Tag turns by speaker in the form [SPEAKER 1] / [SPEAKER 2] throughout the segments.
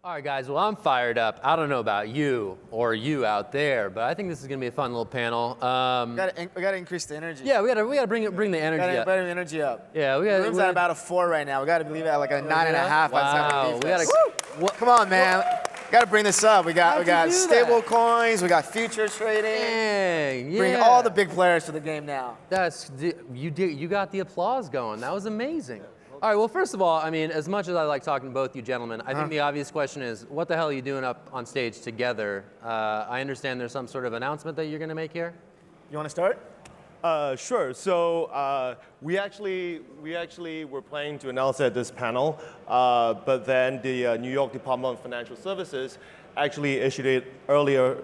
[SPEAKER 1] All right, guys, well, I'm fired up. I don't know about you or you out there, but I think this is going to be a fun little panel.
[SPEAKER 2] We gotta increase the energy.
[SPEAKER 1] Yeah, we gotta bring the energy up.
[SPEAKER 2] Bring the energy up.
[SPEAKER 1] Yeah,
[SPEAKER 2] The room's at about a 4 right now. We gotta leave it at like a 9.5.
[SPEAKER 1] Wow,
[SPEAKER 2] Come on, man. Gotta bring this up. We got Stablecoins. We got futures trading.
[SPEAKER 1] Dang, yeah.
[SPEAKER 2] Bring all the big players to the game now.
[SPEAKER 1] You got the applause going. That was amazing. All right, well, first of all, I mean, as much as I like talking to both you gentlemen, I think the obvious question is, what the hell are you doing up on stage together? I understand there's some sort of announcement that you're going to make here.
[SPEAKER 2] You want to start?
[SPEAKER 3] Sure. So we actually were planning to announce it at this panel, but then the New York Department of Financial Services actually issued it earlier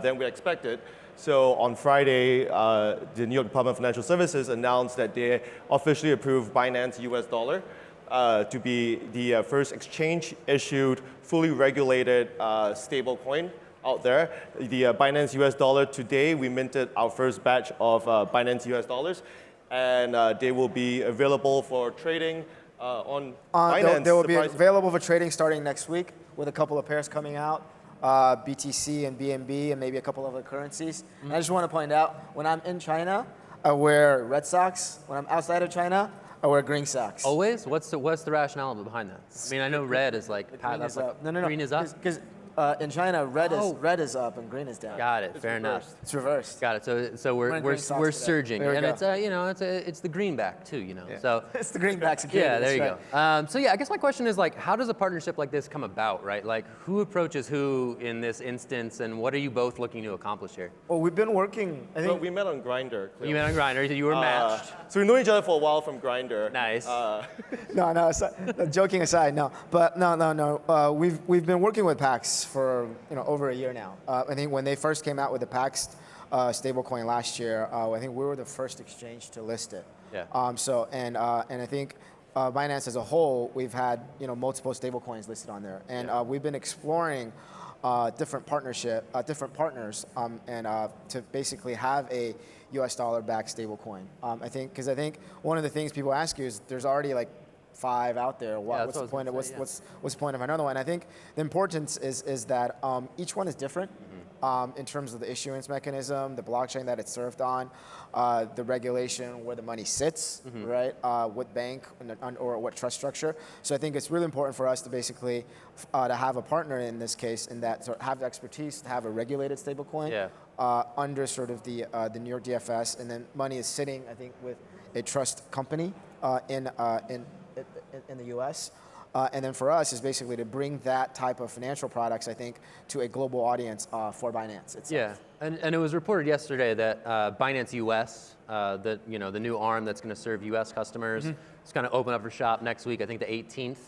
[SPEAKER 3] than we expected. So on Friday, the New York Department of Financial Services announced that they officially approved Binance US Dollar to be the first exchange-issued, fully regulated stablecoin out there. The Binance US Dollar, today we minted our first batch of Binance US Dollars, and they will be available for trading on Binance.
[SPEAKER 2] They will be available for trading starting next week with a couple of pairs coming out. BTC and BNB and maybe a couple other currencies. And I just want to point out, when I'm in China, I wear red socks. When I'm outside of China, I wear green socks.
[SPEAKER 1] Always? What's the rationale behind that? I mean, I know red is like, green is up?
[SPEAKER 2] Because in China, red is up and green is down.
[SPEAKER 1] Got it. Fair enough.
[SPEAKER 2] It's reversed.
[SPEAKER 1] Got it. So we're surging, and it's it's the greenback too,
[SPEAKER 2] Yeah.
[SPEAKER 1] So
[SPEAKER 2] it's the greenback security.
[SPEAKER 1] Yeah, there you go. So yeah, I guess my question is like, how does a partnership like this come about, right? Like, who approaches who in this instance, and what are you both looking to accomplish here?
[SPEAKER 2] Well, we've been working. I think
[SPEAKER 3] we met on Grindr.
[SPEAKER 1] You met on Grindr. You were matched.
[SPEAKER 3] So we know each other for a while from Grindr.
[SPEAKER 1] Nice.
[SPEAKER 2] No. Joking aside, no. But no. We've been working with Pax for over a year now. I think when they first came out with the Pax stablecoin last year, I think we were the first exchange to list it.
[SPEAKER 1] Yeah.
[SPEAKER 2] And I think Binance as a whole, we've had multiple stablecoins listed on there, and we've been exploring different partners, and to basically have a US dollar-backed stablecoin. I think one of the things people ask you is there's already like 5 out there. What's the point of another one? I think the importance is that each one is different in terms of the issuance mechanism, the blockchain that it's served on, the regulation, where the money sits, right? What bank or what trust structure. So I think it's really important for us to basically to have a partner in this case, in that sort of have the expertise to have a regulated stablecoin under sort of the New York DFS, and then money is sitting, I think, with a trust company in the U.S. And then for us is basically to bring that type of financial products, I think, to a global audience for Binance itself.
[SPEAKER 1] Yeah, and it was reported yesterday that Binance US, the new arm that's going to serve U.S. customers, is going to open up for shop next week. I think the 18th.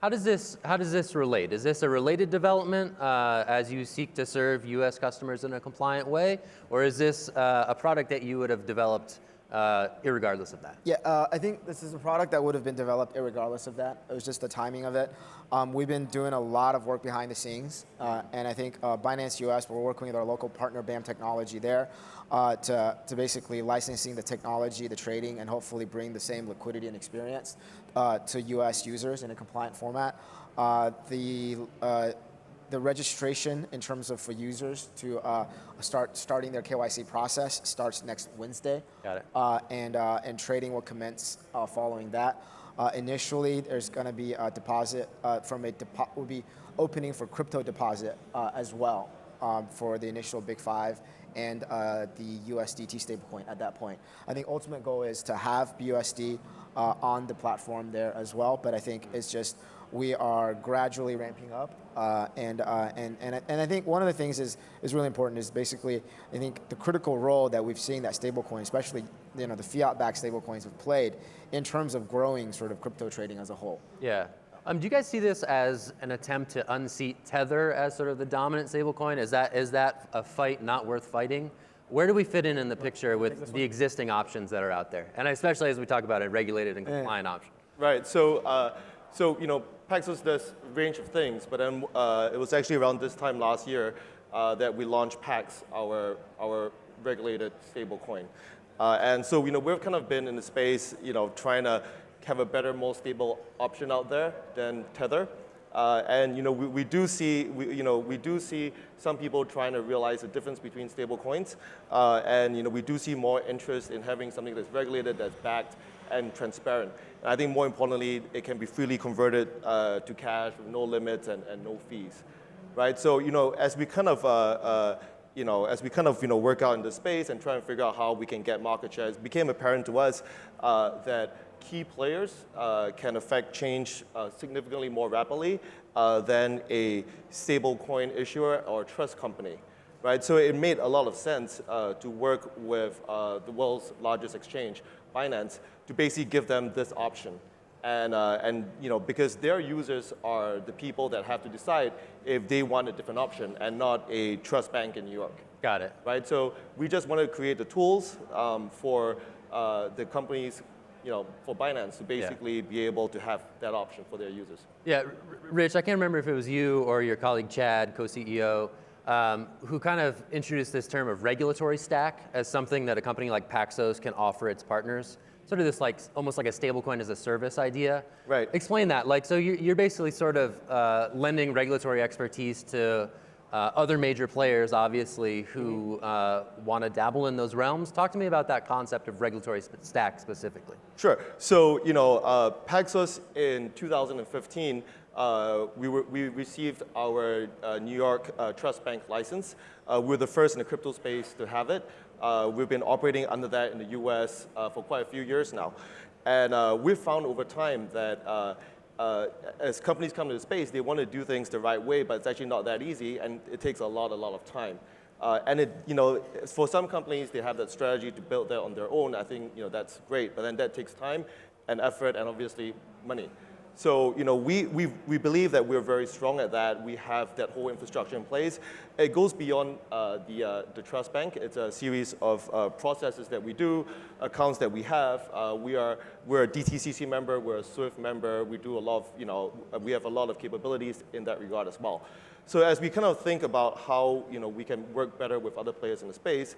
[SPEAKER 1] How does this relate? Is this a related development as you seek to serve U.S. customers in a compliant way, or is this a product that you would have developed irregardless of that?
[SPEAKER 2] Yeah, I think this is a product that would have been developed irregardless of that. It was just the timing of it. We've been doing a lot of work behind the scenes, and I think Binance US, we're working with our local partner, BAM Technology there, to basically licensing the technology, the trading, and hopefully bring the same liquidity and experience to US users in a compliant format. The registration in terms of for users to starting their KYC process starts next Wednesday.
[SPEAKER 1] Got it.
[SPEAKER 2] And trading will commence following that. Initially, there's going to be a deposit we'll be opening for crypto deposit as well for the initial Big 5 and the USDT stablecoin at that point. I think ultimate goal is to have BUSD on the platform there as well, but I think it's just we are gradually ramping up, and I think one of the things is really important is basically I think the critical role that we've seen that stablecoin, especially the fiat-backed stablecoins, have played in terms of growing sort of crypto trading as a whole.
[SPEAKER 1] Yeah. Do you guys see this as an attempt to unseat Tether as sort of the dominant stablecoin? Is that a fight not worth fighting? Where do we fit in the picture with the existing options that are out there, and especially as we talk about a regulated and compliant option?
[SPEAKER 3] Right. So Paxos does a range of things, but then it was actually around this time last year that we launched Pax, our regulated stablecoin. And so we've kind of been in the space, trying to have a better, more stable option out there than Tether. And we do see some people trying to realize the difference between stablecoins, and we do see more interest in having something that's regulated, that's backed, and transparent. And I think more importantly, it can be freely converted to cash with no limits and no fees, right? So as we kind of work out in the space and try and figure out how we can get market share, it became apparent to us that key players can affect change significantly more rapidly than a stablecoin issuer or trust company, right? So it made a lot of sense to work with the world's largest exchange, Binance, to basically give them this option. And because their users are the people that have to decide if they want a different option and not a trust bank in New York.
[SPEAKER 1] Got it.
[SPEAKER 3] Right? So we just want to create the tools for the companies, for Binance to basically be able to have that option for their users.
[SPEAKER 1] Yeah, Rich, I can't remember if it was you or your colleague Chad, co-CEO, who kind of introduced this term of regulatory stack as something that a company like Paxos can offer its partners. Sort of this almost like a stablecoin as a service idea.
[SPEAKER 3] Right.
[SPEAKER 1] Explain that. So you're basically sort of lending regulatory expertise to other major players, obviously, who want to dabble in those realms. Talk to me about that concept of regulatory stack specifically.
[SPEAKER 3] Sure. So, Paxos in 2015, we received our New York Trust Bank license. We're the first in the crypto space to have it. We've been operating under that in the US for quite a few years now. And we've found over time that as companies come to the space, they want to do things the right way, but it's actually not that easy, and it takes a lot of time. And for some companies, they have that strategy to build that on their own. I think that's great, but then that takes time and effort and obviously money. So we believe that we're very strong at that. We have that whole infrastructure in place. It goes beyond the trust bank. It's a series of processes that we do, accounts that we have. We're a DTCC member. We're a SWIFT member. We do a lot of we have a lot of capabilities in that regard as well. So as we kind of think about how we can work better with other players in the space,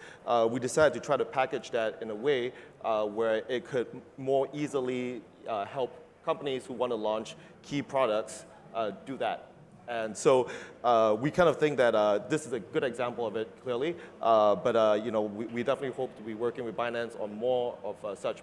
[SPEAKER 3] we decided to try to package that in a way where it could more easily help companies who want to launch key products do that. And so we kind of think that this is a good example of it, clearly. But we definitely hope to be working with Binance on more of such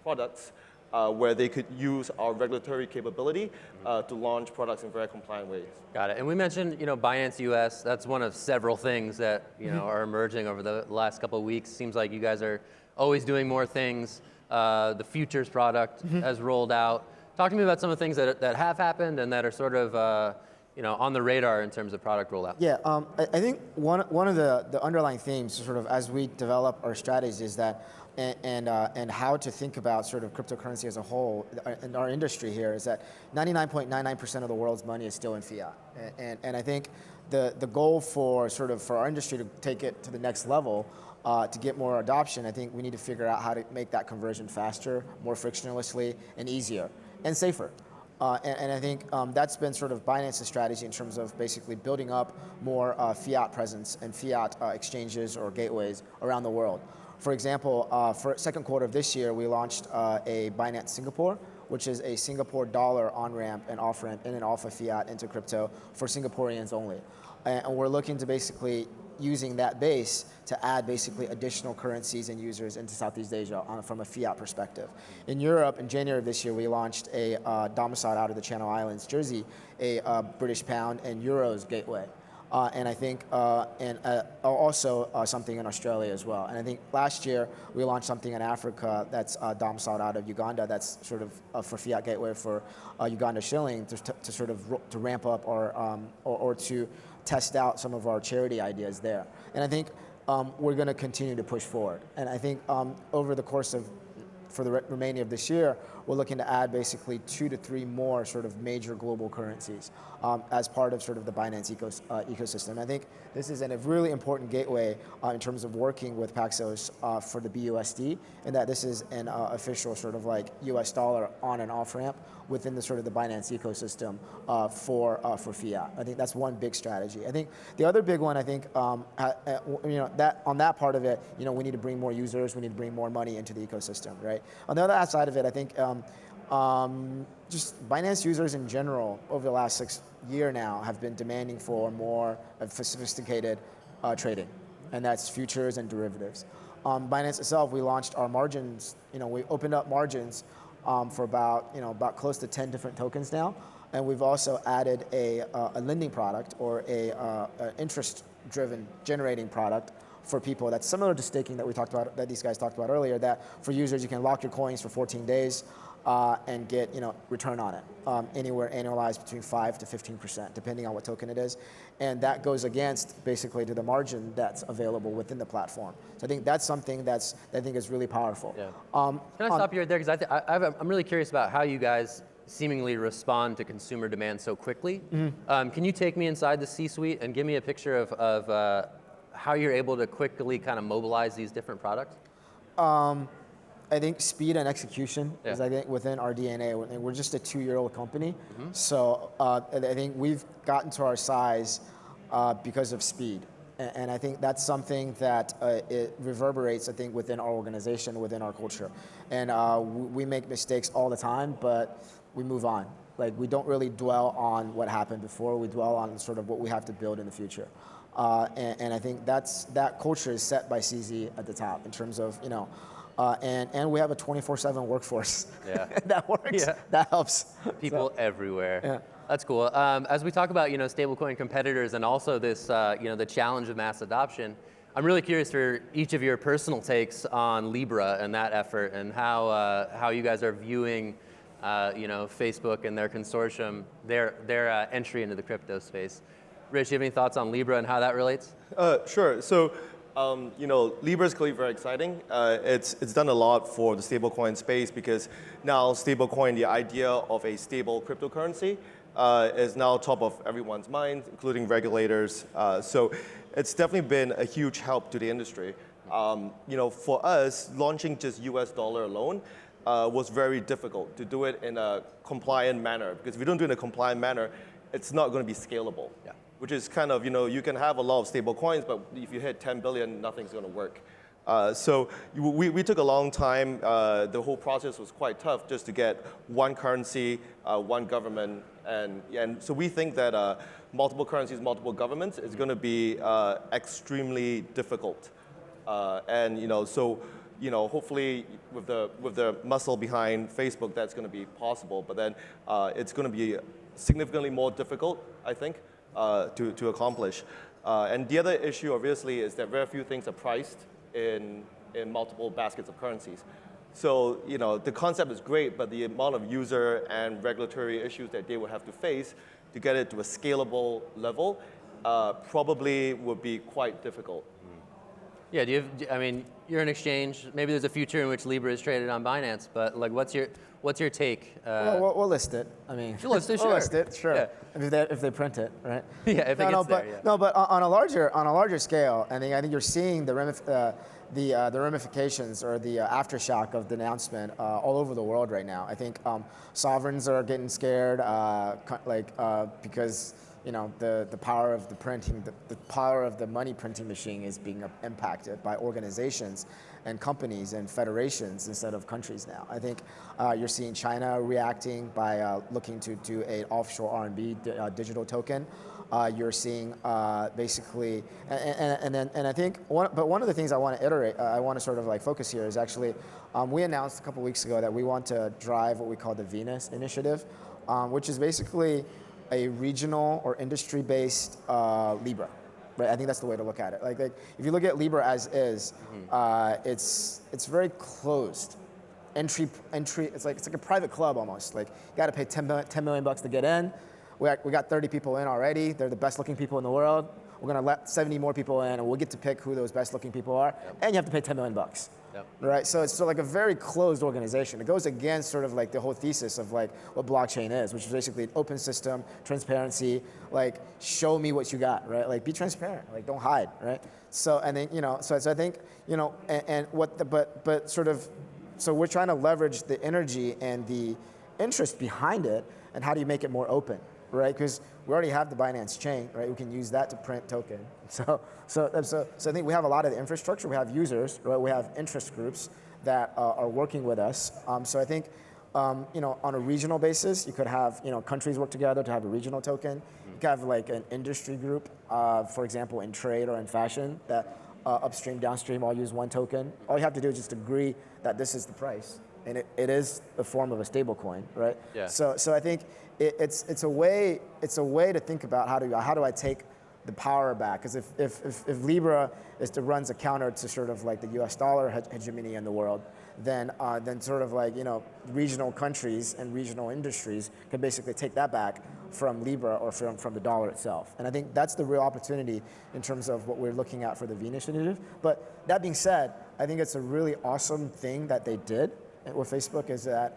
[SPEAKER 3] products where they could use our regulatory capability to launch products in very compliant ways.
[SPEAKER 1] Got it. And we mentioned, Binance US. That's one of several things that are emerging over the last couple of weeks. Seems like you guys are always doing more things. The futures product has rolled out. Talk to me about some of the things that have happened and that are sort of on the radar in terms of product rollout.
[SPEAKER 2] Yeah, I think one of the underlying themes, sort of as we develop our strategies, is that and how to think about sort of cryptocurrency as a whole in our industry here is that 99.99% of the world's money is still in fiat, and I think the goal for our industry to take it to the next level. To get more adoption, I think we need to figure out how to make that conversion faster, more frictionlessly, and easier, and safer. And I think that's been sort of Binance's strategy in terms of basically building up more fiat presence and fiat exchanges or gateways around the world. For example, for second quarter of this year, we launched a Binance Singapore, which is a Singapore dollar on-ramp and off-ramp in an alpha fiat into crypto for Singaporeans only. And we're looking to basically using that base to add basically additional currencies and users into Southeast Asia from a fiat perspective. In Europe, in January of this year, we launched a domiciled out of the Channel Islands, Jersey, a British pound and euros gateway. And I think, also something in Australia as well. And I think last year we launched something in Africa that's domiciled out of Uganda. That's sort of for fiat gateway for Uganda shilling to sort of to ramp up or to test out some of our charity ideas there. And I think we're going to continue to push forward. And I think over the course of for the remaining of this year, we're looking to add basically 2 to 3 more sort of major global currencies as part of sort of the Binance ecosystem. I think this is a really important gateway in terms of working with Paxos for the BUSD, and that this is an official sort of like US dollar on and off ramp within the sort of the Binance ecosystem for fiat. I think that's one big strategy. I think the other big one, I think, that on that part of it, we need to bring more users, we need to bring more money into the ecosystem, right? On the other side of it, I think Just Binance users in general over the last 6 years now have been demanding for more sophisticated trading, and that's futures and derivatives. Binance itself, we launched our margins. We opened up margins for about close to 10 different tokens now, and we've also added a lending product or a interest-driven generating product for people that's similar to staking that we talked about, that these guys talked about earlier. That for users, you can lock your coins for 14 days. And get return on it, anywhere annualized between 5 to 15%, depending on what token it is, and that goes against basically to the margin that's available within the platform. So I think that's something that I think is really powerful.
[SPEAKER 1] Yeah. Can I stop you right there, because I'm really curious about how you guys seemingly respond to consumer demand so quickly. Can you take me inside the C-suite and give me a picture of how you're able to quickly kind of mobilize these different products?
[SPEAKER 2] I think speed and execution is, I think, within our DNA. We're just a 2-year-old company. So I think we've gotten to our size because of speed. And I think that's something that it reverberates, I think, within our organization, within our culture. And we make mistakes all the time, but we move on. Like, we don't really dwell on what happened before. We dwell on sort of what we have to build in the future. And I think that culture is set by CZ at the top in terms of, and we have a 24/7 workforce.
[SPEAKER 1] Yeah.
[SPEAKER 2] That works. Yeah. That helps.
[SPEAKER 1] People everywhere.
[SPEAKER 2] Yeah.
[SPEAKER 1] That's cool. As we talk about stablecoin competitors and also this the challenge of mass adoption, I'm really curious for each of your personal takes on Libra and that effort, and how you guys are viewing Facebook and their consortium, their entry into the crypto space. Rich, you have any thoughts on Libra and how that relates?
[SPEAKER 3] Sure. So, Libra is clearly very exciting. It's done a lot for the stablecoin space, because now stablecoin, the idea of a stable cryptocurrency, is now top of everyone's mind, including regulators. So it's definitely been a huge help to the industry. For us, launching just US dollar alone was very difficult to do it in a compliant manner, because if you don't do it in a compliant manner, it's not going to be scalable. Yeah. Which is kind of, you can have a lot of stable coins, but if you hit 10 billion, nothing's going to work. So we took a long time. The whole process was quite tough just to get one currency, one government. And so we think that multiple currencies, multiple governments is going to be extremely difficult. Hopefully with the muscle behind Facebook, that's going to be possible. But then it's going to be significantly more difficult, I think, to accomplish. And the other issue, obviously, is that very few things are priced in multiple baskets of currencies. So, the concept is great, but the amount of user and regulatory issues that they will have to face to get it to a scalable level probably would be quite difficult.
[SPEAKER 1] Yeah, you're an exchange. Maybe there's a future in which Libra is traded on Binance, but what's your take?
[SPEAKER 2] We'll list it.
[SPEAKER 1] You'll list it, sure.
[SPEAKER 2] We'll list it, sure.
[SPEAKER 1] Yeah.
[SPEAKER 2] If they print it, right?
[SPEAKER 1] Yeah, if it gets there. Yeah.
[SPEAKER 2] No, but on a larger scale, I think you're seeing the ramifications or the aftershock of the announcement all over the world right now. I think sovereigns are getting scared, because the power of the printing, the power of the money printing machine is being impacted by organizations and companies and federations instead of countries now. I think you're seeing China reacting by looking to do an offshore RMB digital token. You're seeing basically, and I think one of the things I want to iterate, I want to sort of focus here is actually, we announced a couple weeks ago that we want to drive what we call the Venus initiative, which is basically a regional or industry-based Libra, right? I think that's the way to look at it. Like if you look at Libra as is, it's very closed. Entry. It's like a private club almost. Like you got to pay $10 million to get in. We got 30 people in already. They're the best-looking people in the world. We're gonna let 70 more people in, and we'll get to pick who those best-looking people are. Yep. And you have to pay $10 million. Yep. Right? So it's sort of like a very closed organization. It goes against sort of like the whole thesis of like what blockchain is, which is basically an open system, transparency, like show me what you got, right? Like be transparent, like don't hide, right? So and then so I think so we're trying to leverage the energy and the interest behind it, and how do you make it more open, right? Because we already have the Binance chain, right? We can use that to print token. So I think we have a lot of the infrastructure. We have users, right? We have interest groups that are working with us. So I think on a regional basis, you could have, countries work together to have a regional token. You could have like an industry group, for example, in trade or in fashion, that upstream, downstream all use one token. All you have to do is just agree that this is the price, and it is the form of a stable coin, right?
[SPEAKER 1] Yeah.
[SPEAKER 2] So I think it's a way to think about how do I take the power back? Because if Libra runs a counter to sort of like the US dollar hegemony in the world, then sort of like, regional countries and regional industries can basically take that back from Libra or from the dollar itself. And I think that's the real opportunity in terms of what we're looking at for the Venus initiative. But that being said, I think it's a really awesome thing that they did with Facebook, is that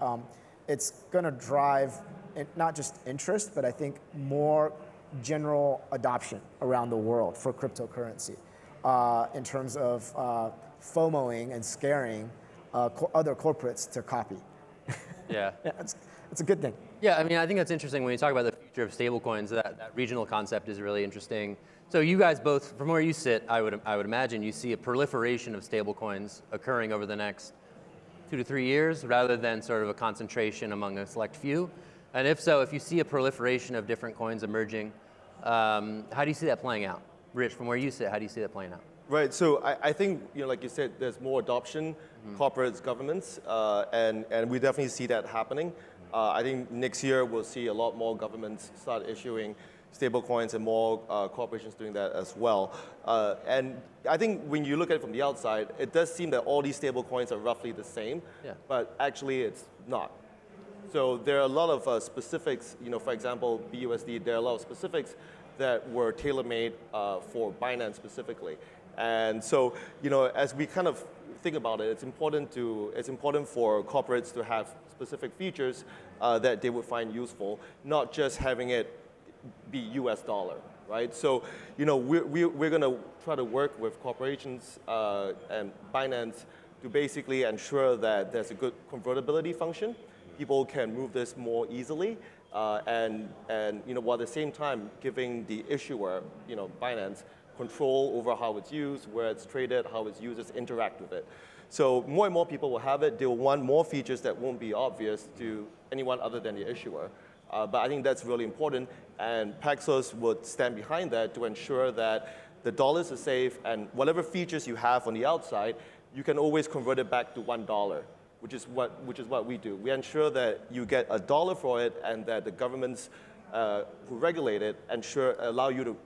[SPEAKER 2] it's going to drive not just interest, but I think more general adoption around the world for cryptocurrency in terms of FOMOing and scaring other corporates to copy.
[SPEAKER 1] Yeah.
[SPEAKER 2] Yeah, it's a good thing.
[SPEAKER 1] Yeah, I mean, I think that's interesting when you talk about the future of stablecoins. That regional concept is really interesting. So you guys both, from where you sit, I would imagine you see a proliferation of stablecoins occurring over the next 2 to 3 years, rather than sort of a concentration among a select few. And if so, if you see a proliferation of different coins emerging, how do you see that playing out? Rich, from where you sit, how do you see that playing out?
[SPEAKER 3] Right, so I think, like you said, there's more adoption, corporates, governments, and we definitely see that happening. I think next year we'll see a lot more governments start issuing stable coins and more corporations doing that as well. And I think when you look at it from the outside, it does seem that all these stable coins are roughly the same, but actually it's not. So there are a lot of specifics, for example, BUSD, there are a lot of specifics that were tailor-made for Binance specifically. And so, as we kind of think about it, it's important for corporates to have specific features that they would find useful, not just having it be US dollar, right? So, we're going to try to work with corporations and Binance to basically ensure that there's a good convertibility function. People can move this more easily, and while at the same time giving the issuer, Binance, control over how it's used, where it's traded, how its users interact with it. So more and more people will have it. They'll want more features that won't be obvious to anyone other than the issuer. But I think that's really important, and Paxos would stand behind that to ensure that the dollars are safe, and whatever features you have on the outside, you can always convert it back to $1. Which is what we do. We ensure that you get $1 for it, and that the governments who regulate it allow you to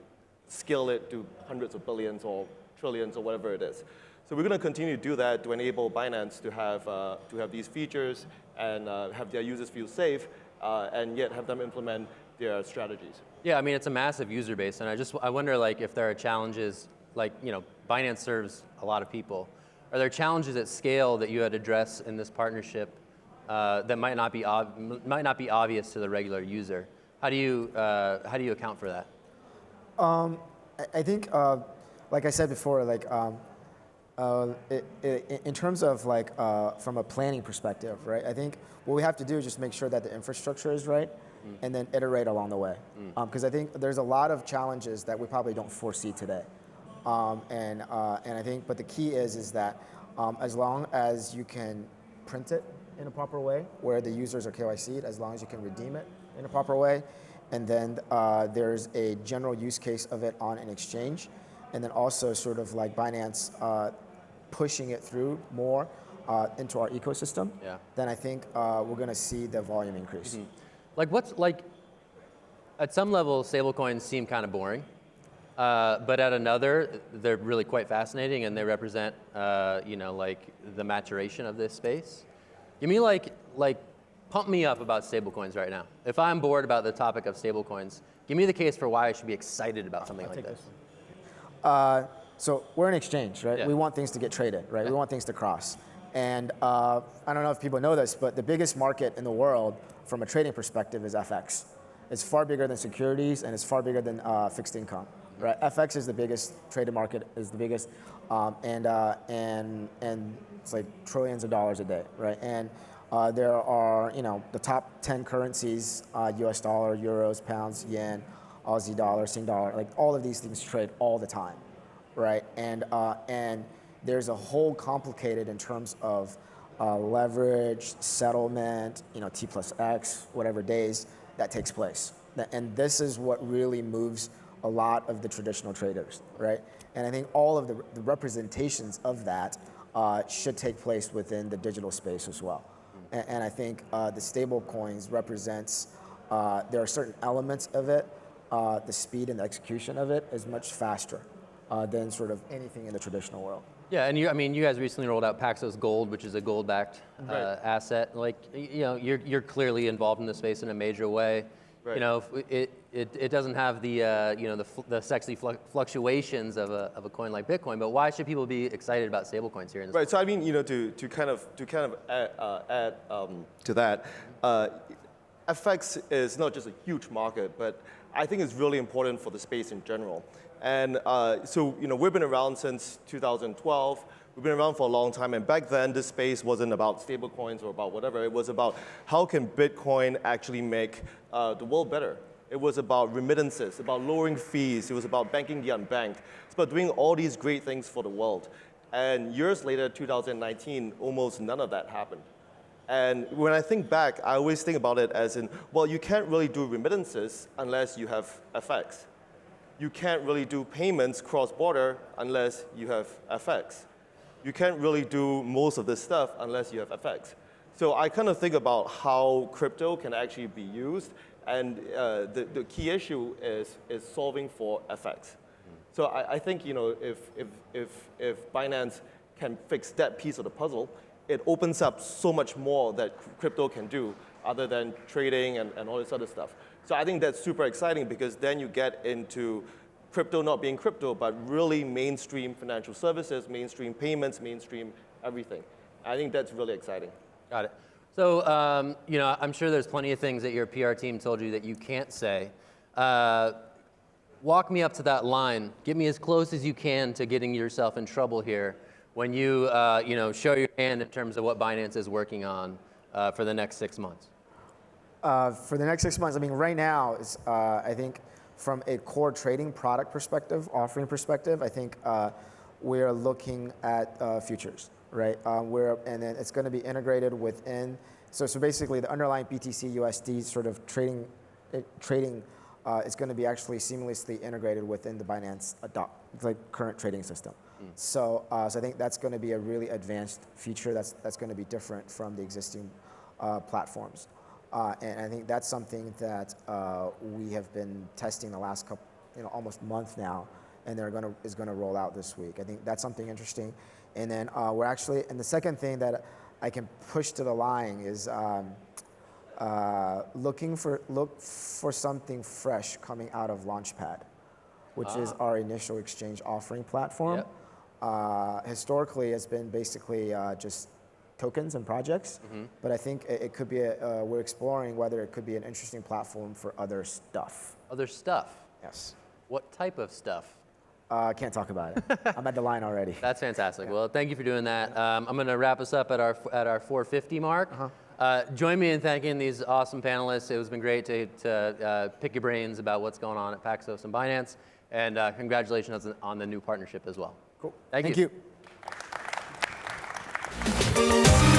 [SPEAKER 3] scale it to hundreds of billions or trillions or whatever it is. So we're going to continue to do that to enable Binance to have these features and have their users feel safe, and yet have them implement their strategies.
[SPEAKER 1] Yeah, I mean, it's a massive user base, and I wonder, like, if there are challenges, like, Binance serves a lot of people. Are there challenges at scale that you had to address in this partnership that might not be obvious to the regular user? How do you account for that?
[SPEAKER 2] I think, like I said before, like in terms of like from a planning perspective, right? I think what we have to do is just make sure that the infrastructure is right, and then iterate along the way. Because I think there's a lot of challenges that we probably don't foresee today. And I think, but the key is that as long as you can print it in a proper way, where the users are KYC'd, as long as you can redeem it in a proper way, and then there's a general use case of it on an exchange, and then also sort of like Binance pushing it through more into our ecosystem, then I think we're going to see the volume increase.
[SPEAKER 1] At some level, stablecoins seem kind of boring. But at another, they're really quite fascinating, and they represent, like the maturation of this space. Give me pump me up about stablecoins right now. If I'm bored about the topic of stablecoins, give me the case for why I should be excited about something like this.
[SPEAKER 2] So we're an exchange, right?
[SPEAKER 1] Yeah.
[SPEAKER 2] We want things to get traded, right? We want things to cross. And I don't know if people know this, but the biggest market in the world from a trading perspective is FX. It's far bigger than securities, and it's far bigger than fixed income. Right, FX is the biggest traded market, is the biggest, and it's like trillions of dollars a day, right? And there are, the top 10 currencies: US dollar, euros, pounds, yen, Aussie dollar, Sing dollar. Like all of these things trade all the time, right? And there's a whole complicated in terms of leverage, settlement, T plus X, whatever days that takes place. And this is what really moves a lot of the traditional traders, right? And I think all of the representations of that should take place within the digital space as well. And I think the stable coins represents, there are certain elements of it, the speed and the execution of it is much faster than sort of anything in the traditional world.
[SPEAKER 1] Yeah, and you guys recently rolled out Paxos Gold, which is a gold-backed asset. Like, you're clearly involved in the space in a major way.
[SPEAKER 3] Right.
[SPEAKER 1] It doesn't have the the sexy fluctuations of a coin like Bitcoin. But why should people be excited about stablecoins here in this?
[SPEAKER 3] Right. So I mean, to kind of add to that, FX is not just a huge market, but I think it's really important for the space in general. And so we've been around since 2012. We've been around for a long time, and back then this space wasn't about stablecoins or about whatever. It was about how can Bitcoin actually make the world better. It was about remittances, about lowering fees. It was about banking the unbanked. It's about doing all these great things for the world. And years later, 2019, almost none of that happened. And when I think back, I always think about it as in, well, you can't really do remittances unless you have FX. You can't really do payments cross-border unless you have FX. You can't really do most of this stuff unless you have FX. So I kind of think about how crypto can actually be used, and the key issue is solving for FX. So I think if Binance can fix that piece of the puzzle, it opens up so much more that crypto can do other than trading and all this other stuff. So I think that's super exciting because then you get into crypto not being crypto, but really mainstream financial services, mainstream payments, mainstream everything. I think that's really exciting.
[SPEAKER 1] Got it. So, I'm sure there's plenty of things that your PR team told you that you can't say. Walk me up to that line. Get me as close as you can to getting yourself in trouble here when you, show your hand in terms of what Binance is working on for the next 6 months.
[SPEAKER 2] For the next 6 months, I mean, right now, I think from a core trading product perspective, offering perspective, I think we're looking at futures, right? And then it's going to be integrated within. So basically, the underlying BTC USD sort of trading is going to be actually seamlessly integrated within the Binance current trading system. So I think that's going to be a really advanced feature that's going to be different from the existing platforms. And I think that's something that we have been testing the last couple, almost month now, and is going to roll out this week. I think that's something interesting. And then we're actually, and the second thing that I can push to the line is look for something fresh coming out of Launchpad, which is our initial exchange offering platform. Yep. Historically, it's been basically just tokens and projects, but I think it could be, we're exploring whether it could be an interesting platform for other stuff.
[SPEAKER 1] Other stuff?
[SPEAKER 2] Yes.
[SPEAKER 1] What type of stuff?
[SPEAKER 2] Can't talk about it. I'm at the line already.
[SPEAKER 1] That's fantastic. Yeah. Well, thank you for doing that. I'm going to wrap us up at our 450 mark. Join me in thanking these awesome panelists. It has been great to pick your brains about what's going on at Paxos and Binance, and congratulations on the new partnership as well.
[SPEAKER 2] Cool.
[SPEAKER 1] Thank you.
[SPEAKER 2] Thank you.